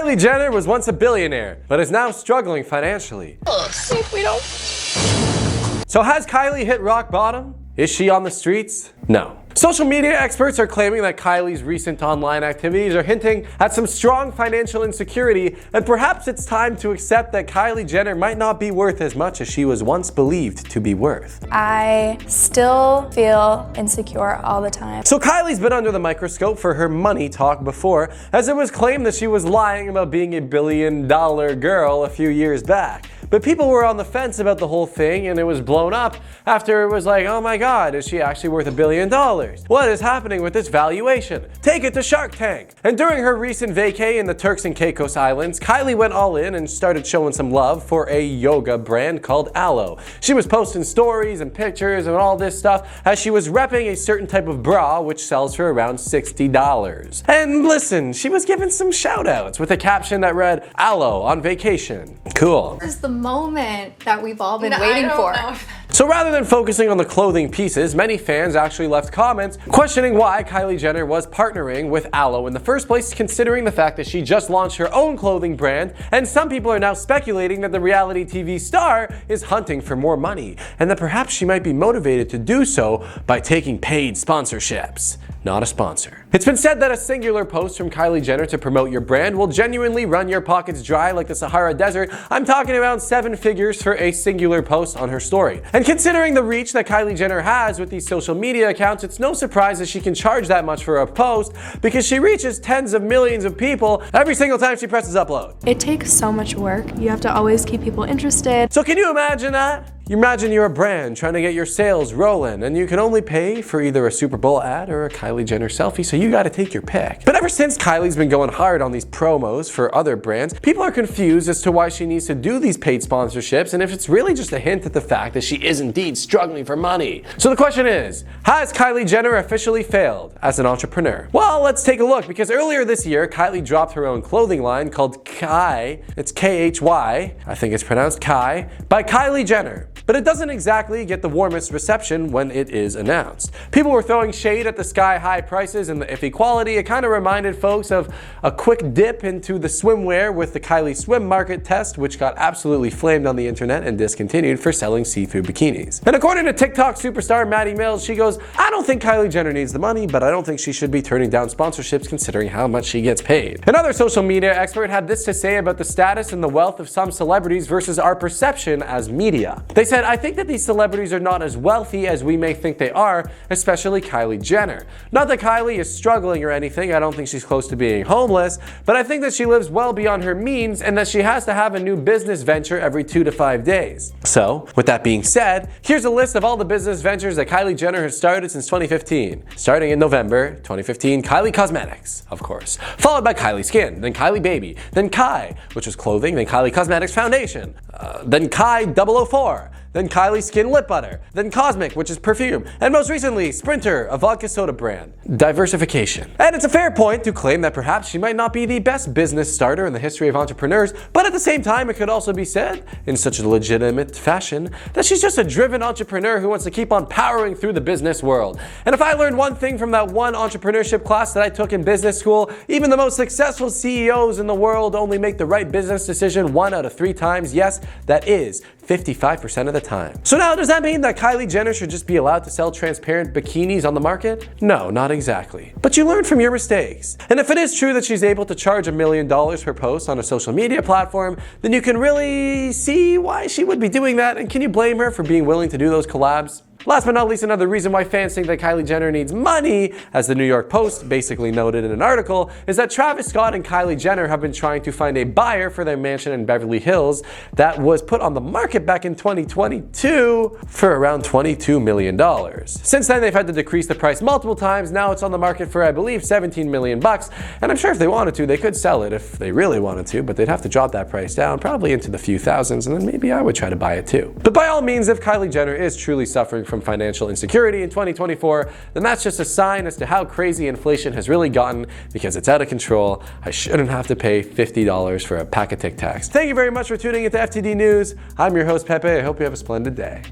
Kylie Jenner was once a billionaire, but is now struggling financially. See if we don't. So has Kylie hit rock bottom? Is she on the streets? No. Social media experts are claiming that Kylie's recent online activities are hinting at some strong financial insecurity, and perhaps it's time to accept that Kylie Jenner might not be worth as much as she was once believed to be worth. I still feel insecure all the time. So Kylie's been under the microscope for her money talk before, as it was claimed that she was lying about being a billion-dollar girl a few years back. But people were on the fence about the whole thing, and it was blown up after it was like, oh my god, is she actually worth $1 billion? What is happening with this valuation? Take it to Shark Tank! And during her recent vacay in the Turks and Caicos Islands, Kylie went all in and started showing some love for a yoga brand called Aloe. She was posting stories and pictures and all this stuff as she was repping a certain type of bra which sells for around $60. And listen, she was given some shout outs with a caption that read, Aloe on vacation. Cool. This is the moment that we've all been waiting for. So rather than focusing on the clothing pieces, many fans actually left comments questioning why Kylie Jenner was partnering with Aloe in the first place, considering the fact that she just launched her own clothing brand, and some people are now speculating that the reality TV star is hunting for more money, and that perhaps she might be motivated to do so by taking paid sponsorships. Not a sponsor. It's been said that a singular post from Kylie Jenner to promote your brand will genuinely run your pockets dry like the Sahara Desert. I'm talking about 7 figures for a singular post on her story. And considering the reach that Kylie Jenner has with these social media accounts, it's no surprise that she can charge that much for a post, because she reaches tens of millions of people every single time she presses upload. It takes so much work. You have to always keep people interested. So can you imagine that? You imagine you're a brand trying to get your sales rolling, and you can only pay for either a Super Bowl ad or a Kylie Jenner selfie, so you gotta take your pick. But ever since Kylie's been going hard on these promos for other brands, people are confused as to why she needs to do these paid sponsorships, and if it's really just a hint at the fact that she is indeed struggling for money. So the question is, has Kylie Jenner officially failed as an entrepreneur? Well, let's take a look, because earlier this year, Kylie dropped her own clothing line called Kai, it's K-H-Y, I think it's pronounced Kai, by Kylie Jenner. But it doesn't exactly get the warmest reception when it is announced. People were throwing shade at the sky-high prices and the iffy quality. It kind of reminded folks of a quick dip into the swimwear with the Kylie Swim Market test, which got absolutely flamed on the internet and discontinued for selling seafood bikinis. And according to TikTok superstar Maddie Mills, she goes, I don't think Kylie Jenner needs the money, but I don't think she should be turning down sponsorships considering how much she gets paid. Another social media expert had this to say about the status and the wealth of some celebrities versus our perception as media. They said, I think that these celebrities are not as wealthy as we may think they are, especially Kylie Jenner. Not that Kylie is struggling or anything, I don't think she's close to being homeless, but I think that she lives well beyond her means and that she has to have a new business venture every 2 to 5 days. So, with that being said, here's a list of all the business ventures that Kylie Jenner has started since 2015. Starting in November 2015, Kylie Cosmetics, of course, followed by Kylie Skin, then Kylie Baby, then Kai, which was clothing, then Kylie Cosmetics Foundation, then Kai 004, then Kylie Skin Lip Butter, then Cosmic, which is perfume, and most recently, Sprinter, a vodka soda brand. Diversification. And it's a fair point to claim that perhaps she might not be the best business starter in the history of entrepreneurs, but at the same time, it could also be said, in such a legitimate fashion, that she's just a driven entrepreneur who wants to keep on powering through the business world. And if I learned one thing from that one entrepreneurship class that I took in business school, even the most successful CEOs in the world only make the right business decision 1 out of 3 times. Yes, that is 55% of the time. So now, does that mean that Kylie Jenner should just be allowed to sell transparent bikinis on the market? No, not exactly. But you learn from your mistakes. And if it is true that she's able to charge $1 million per post on a social media platform, then you can really see why she would be doing that, and can you blame her for being willing to do those collabs? Last but not least, another reason why fans think that Kylie Jenner needs money, as the New York Post basically noted in an article, is that Travis Scott and Kylie Jenner have been trying to find a buyer for their mansion in Beverly Hills that was put on the market back in 2022 for around $22 million. Since then, they've had to decrease the price multiple times. Now it's on the market for, I believe, $17 million. And I'm sure if they wanted to, they could sell it if they really wanted to, but they'd have to drop that price down, probably into the few thousands, and then maybe I would try to buy it too. But by all means, if Kylie Jenner is truly suffering from financial insecurity in 2024, then that's just a sign as to how crazy inflation has really gotten, because it's out of control. I shouldn't have to pay $50 for a pack of Tic Tacs. Thank you very much for tuning into FTD News. I'm your host, Pepe. I hope you have a splendid day.